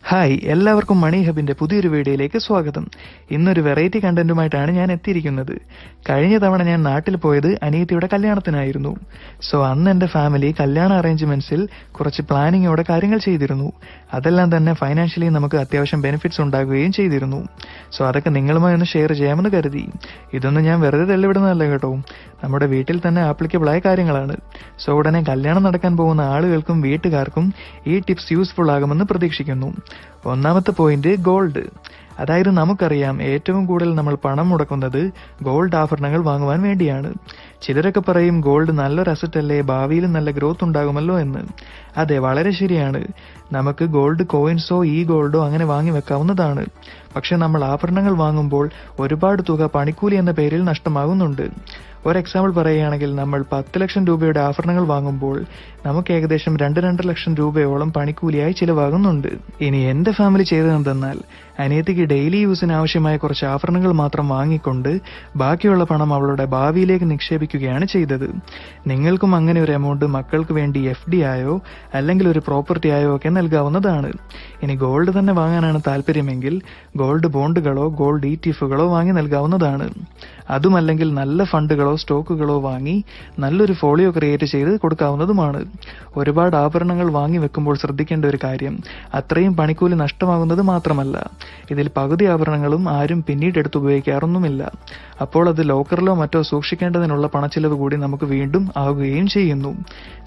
Hi, എല്ലാവർക്കും മണി ഹബിന്റെ പുതിയൊരു വീഡിയോയിലേക്ക് സ്വാഗതം. ഇന്നൊരു വെറൈറ്റി കണ്ടന്റുമായിട്ടാണ് ഞാൻ എത്തിയിരിക്കുന്നത്. കഴിഞ്ഞ തവണ ഞാൻ നാട്ടിൽ പോയത് അനിയത്തിയുടെ കല്യാണത്തിനായിരുന്നു. സോ അന്ന് എന്റെ ഫാമിലി കല്യാണ അറേഞ്ച്മെന്റ്സിൽ കുറച്ച് പ്ലാനിങ്ങോടെ കാര്യങ്ങൾ ചെയ്തിരുന്നു. അതെല്ലാം തന്നെ ഫൈനാൻഷ്യലി നമുക്ക് അത്യാവശ്യം ബെനിഫിറ്റ്സ് ഉണ്ടാകുകയും ചെയ്തിരുന്നു. സോ അതൊക്കെ നിങ്ങളുമായി ഒന്ന് ഷെയർ ചെയ്യാമെന്ന് കരുതി. ഇതൊന്നും ഞാൻ വെറുതെ തള്ളിവിടുന്നതല്ല കേട്ടോ, നമ്മുടെ വീട്ടിൽ തന്നെ ആപ്ലിക്കബിൾ ആയ കാര്യങ്ങളാണ്. സോ ഉടനെ കല്യാണം നടക്കാൻ പോകുന്ന ആളുകൾക്കും വീട്ടുകാർക്കും ഈ ടിപ്സ് യൂസ്ഫുൾ ആകുമെന്ന് പ്രതീക്ഷിക്കുന്നു. ഒന്നാമത്തെ പോയിന്റ്, ഗോൾഡ്. അതായത് നമുക്കറിയാം, ഏറ്റവും കൂടുതൽ നമ്മൾ പണം മുടക്കുന്നത് ഗോൾഡ് ആഭരണങ്ങൾ വാങ്ങുവാൻ വേണ്ടിയാണ്. ചിലരൊക്കെ പറയും ഗോൾഡ് നല്ലൊരു അസറ്റ് അല്ലേ, ഭാവിയിൽ നല്ല ഗ്രോത്ത് ഉണ്ടാകുമല്ലോ എന്ന്. അതെ, വളരെ ശരിയാണ്. നമുക്ക് ഗോൾഡ് കോയിൻസോ ഗോൾഡോ അങ്ങനെ വാങ്ങി വെക്കാവുന്നതാണ്. പക്ഷെ നമ്മൾ ആഭരണങ്ങൾ വാങ്ങുമ്പോൾ ഒരുപാട് തുക പണിക്കൂലി എന്ന പേരിൽ നഷ്ടമാകുന്നുണ്ട്. ഒരു എക്സാമ്പിൾ പറയുകയാണെങ്കിൽ, നമ്മൾ 10 ലക്ഷം രൂപയുടെ ആഭരണങ്ങൾ വാങ്ങുമ്പോൾ നമുക്ക് ഏകദേശം 2 ലക്ഷം രൂപയോളം പണിക്കൂലിയായി ചിലവാകുന്നുണ്ട്. ഇനി എന്റെ ഫാമിലി ചെയ്തതെന്തെന്നാൽ, അനിയത്തിക്ക് ഡെയിലി യൂസിന് ആവശ്യമായ കുറച്ച് ആഭരണങ്ങൾ മാത്രം വാങ്ങിക്കൊണ്ട് ബാക്കിയുള്ള പണം അവളുടെ ഭാവിയിലേക്ക് നിക്ഷേപിക്കുകയാണ് ചെയ്തത്. നിങ്ങൾക്കും അങ്ങനെ ഒരു എമൗണ്ട് മക്കൾക്ക് വേണ്ടി FD ആയോ അല്ലെങ്കിൽ ഒരു പ്രോപ്പർട്ടി ആയോ ഒക്കെ നൽകാവുന്നതാണ്. ഇനി ഗോൾഡ് തന്നെ വാങ്ങാനാണ് താല്പര്യമെങ്കിൽ ഗോൾഡ് ബോണ്ടുകളോ ഗോൾഡ് ETF-കളോ വാങ്ങി നൽകാവുന്നതാണ്. അതുമല്ലെങ്കിൽ നല്ല ഫണ്ടുകളോ സ്റ്റോക്കുകളോ വാങ്ങി നല്ലൊരു ഫോളിയോ ക്രിയേറ്റ് ചെയ്ത് കൊടുക്കാവുന്നതുമാണ്. ഒരുപാട് ആഭരണങ്ങൾ വാങ്ങി വെക്കുമ്പോൾ ശ്രദ്ധിക്കേണ്ട ഒരു കാര്യം, അത്രയും പണിക്കൂലി നഷ്ടമാകുന്നത് മാത്രമല്ല, ഇതിൽ പകുതി ആഭരണങ്ങളും ആരും പിന്നീട് എടുത്ത് ഉപയോഗിക്കാറൊന്നുമില്ല. അപ്പോൾ അത് ലോക്കറിലോ മറ്റോ സൂക്ഷിക്കേണ്ടതിനുള്ള പണച്ചിലവ് കൂടി നമുക്ക് വീണ്ടും ആകുകയും ചെയ്യുന്നു.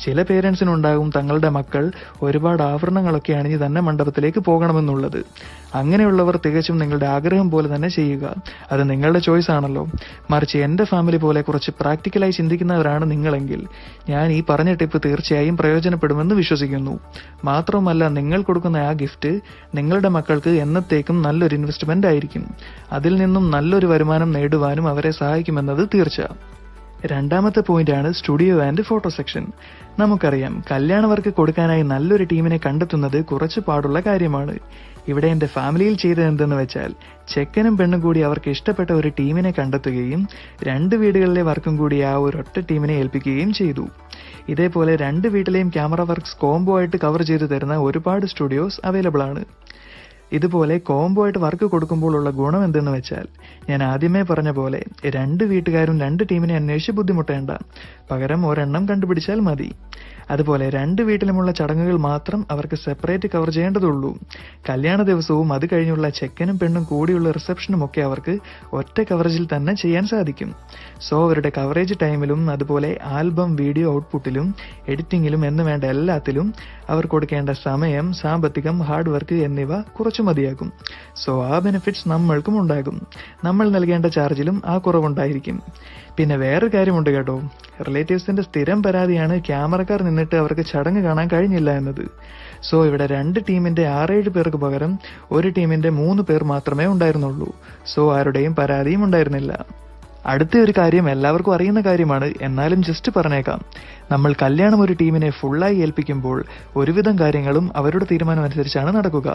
ചില പേരൻസിനുണ്ടാകും തങ്ങളുടെ മക്കൾ ഒരുപാട് ആഭരണങ്ങളൊക്കെ അണിഞ്ഞ് തന്നെ മണ്ഡപത്തിലേക്ക് പോകണമെന്നുള്ളത്. അങ്ങനെയുള്ളവർ തികച്ചും നിങ്ങളുടെ ആഗ്രഹം പോലെ തന്നെ ചെയ്യുക, അത് നിങ്ങളുടെ ചോയ്സ് ആണല്ലോ. മറിച്ച് എന്റെ ഫാമിലി പോലെ കുറച്ച് പ്രാക്ടിക്കലായി ചിന്തിക്കുന്നവരാണ് നിങ്ങളെങ്കിൽ ഞാൻ ഈ പറഞ്ഞ ടിപ്പ് തീർച്ചയായും പ്രയോജനപ്പെടുമെന്ന് വിശ്വസിക്കുന്നു. മാത്രവുമല്ല, നിങ്ങൾ കൊടുക്കുന്ന ആ ഗിഫ്റ്റ് നിങ്ങളുടെ മക്കൾക്ക് എന്നത്തേക്കും നല്ലൊരു ഇൻവെസ്റ്റ്മെന്റ് ആയിരിക്കും. അതിൽ നിന്നും നല്ലൊരു വരുമാനം നേടുവാനും അവരെ സഹായിക്കുമെന്നത് തീർച്ച. രണ്ടാമത്തെ പോയിന്റാണ് സ്റ്റുഡിയോ ആൻഡ് ഫോട്ടോ സെക്ഷൻ. നമുക്കറിയാം, കല്യാണ വർക്ക് കൊടുക്കാനായി നല്ലൊരു ടീമിനെ കണ്ടെത്തുന്നത് കുറച്ച് പാടുള്ള കാര്യമാണ്. ഇവിടെ എന്റെ ഫാമിലിയിൽ ചെയ്തത് എന്തെന്ന് വെച്ചാൽ, ചെക്കനും പെണ്ണും കൂടി അവർക്ക് ഇഷ്ടപ്പെട്ട ഒരു ടീമിനെ കണ്ടെത്തുകയും 2 വീടുകളിലെ വർക്കും കൂടി ആ ഒരൊറ്റ ടീമിനെ ഏൽപ്പിക്കുകയും ചെയ്തു. ഇതേപോലെ 2 വീട്ടിലെയും ക്യാമറ വർക്ക്സ് കോംബോ ആയിട്ട് കവർ ചെയ്തു തരുന്ന ഒരുപാട് സ്റ്റുഡിയോസ് അവൈലബിൾ ആണ്. ഇതുപോലെ കോംബോ ആയിട്ട് വർക്ക് കൊടുക്കുമ്പോൾ ഉള്ള ഗുണം എന്തെന്ന് വെച്ചാൽ, ഞാൻ ആദ്യമേ പറഞ്ഞ പോലെ 2 വീട്ടുകാരും 2 ടീമിനെ അന്വേഷിച്ച് ബുദ്ധിമുട്ടേണ്ട, പകരം ഒരെണ്ണം കണ്ടുപിടിച്ചാൽ മതി. അതുപോലെ 2 വീട്ടിലുമുള്ള ചടങ്ങുകൾ മാത്രം അവർക്ക് സെപ്പറേറ്റ് കവർ ചെയ്യേണ്ടതുള്ളൂ. കല്യാണ ദിവസവും അത് കഴിഞ്ഞുള്ള ചെക്കനും പെണ്ണും കൂടിയുള്ള റിസപ്ഷനും ഒക്കെ അവർക്ക് ഒറ്റ കവറേജിൽ തന്നെ ചെയ്യാൻ സാധിക്കും. സോ അവരുടെ കവറേജ് ടൈമിലും അതുപോലെ ആൽബം വീഡിയോ ഔട്ട്പുട്ടിലും എഡിറ്റിംഗിലും എന്ന് വേണ്ട എല്ലാത്തിലും അവർ കൊടുക്കേണ്ട സമയം, സാമ്പത്തികം, ഹാർഡ് വർക്ക് എന്നിവ കുറച്ചു മതിയാകും. സോ ആ ബെനിഫിറ്റ്സ് നമ്മൾക്കും ഉണ്ടാകും. നമ്മൾ നൽകേണ്ട ചാർജിലും ആ കുറവുണ്ടായിരിക്കും. പിന്നെ വേറൊരു കാര്യമുണ്ട് കേട്ടോ, റിലേറ്റീവ്സിന്റെ സ്ഥിരം പരാതിയാണ് ക്യാമറക്കാർ നിന്നിട്ട് അവർക്ക് ചടങ്ങ് കാണാൻ കഴിഞ്ഞില്ല എന്നത്. സോ ഇവിടെ 2 ടീമിന്റെ 6-7 പേർക്ക് പകരം ഒരു ടീമിന്റെ 3 പേർ മാത്രമേ ഉണ്ടായിരുന്നുള്ളൂ. സോ ആരുടെയും പരാതിയും ഉണ്ടായിരുന്നില്ല. അടുത്ത ഒരു കാര്യം എല്ലാവർക്കും അറിയുന്ന കാര്യമാണ്, എന്നാലും ജസ്റ്റ് പറഞ്ഞേക്കാം. നമ്മൾ കല്യാണം ഒരു ടീമിനെ ഫുള്ളായി ഏൽപ്പിക്കുമ്പോൾ ഒരുവിധം കാര്യങ്ങളും അവരുടെ തീരുമാനം അനുസരിച്ചാണ് നടക്കുക.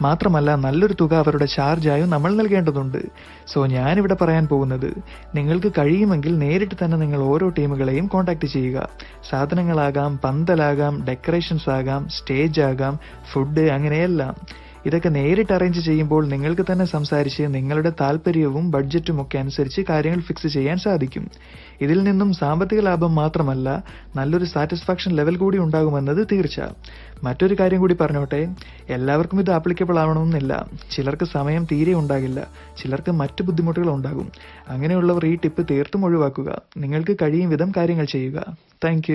മാത്രമല്ല, നല്ലൊരു തുക അവരുടെ ചാർജായും നമ്മൾ നൽകേണ്ടതുണ്ട്. സോ ഞാനിവിടെ പറയാൻ പോകുന്നത്, നിങ്ങൾക്ക് കഴിയുമെങ്കിൽ നേരിട്ട് തന്നെ നിങ്ങൾ ഓരോ ടീമുകളെയും കോൺടാക്ട് ചെയ്യുക. സാധനങ്ങളാകാം, പന്തലാകാം, ഡെക്കറേഷൻസ് ആകാം, സ്റ്റേജ് ആകാം, ഫുഡ്, അങ്ങനെയെല്ലാം. ഇതൊക്കെ നേരിട്ട് അറേഞ്ച് ചെയ്യുമ്പോൾ നിങ്ങൾക്ക് തന്നെ സംസാരിച്ച് നിങ്ങളുടെ താല്പര്യവും ബഡ്ജറ്റും ഒക്കെ അനുസരിച്ച് കാര്യങ്ങൾ ഫിക്സ് ചെയ്യാൻ സാധിക്കും. ഇതിൽ നിന്നും സാമ്പത്തിക ലാഭം മാത്രമല്ല, നല്ലൊരു സാറ്റിസ്ഫാക്ഷൻ ലെവൽ കൂടി ഉണ്ടാകുമെന്നത് തീർച്ച. മറ്റൊരു കാര്യം കൂടി പറഞ്ഞോട്ടെ, എല്ലാവർക്കും ഇത് ആപ്ലിക്കബിൾ ആവണമെന്നില്ല. ചിലർക്ക് സമയം തീരെ ഉണ്ടാകില്ല, ചിലർക്ക് മറ്റു ബുദ്ധിമുട്ടുകൾ ഉണ്ടാകും. അങ്ങനെയുള്ളവർ ഈ ടിപ്പ് തീർത്തും ഒഴിവാക്കുക. നിങ്ങൾക്ക് കഴിയും വിധം കാര്യങ്ങൾ ചെയ്യുക. താങ്ക്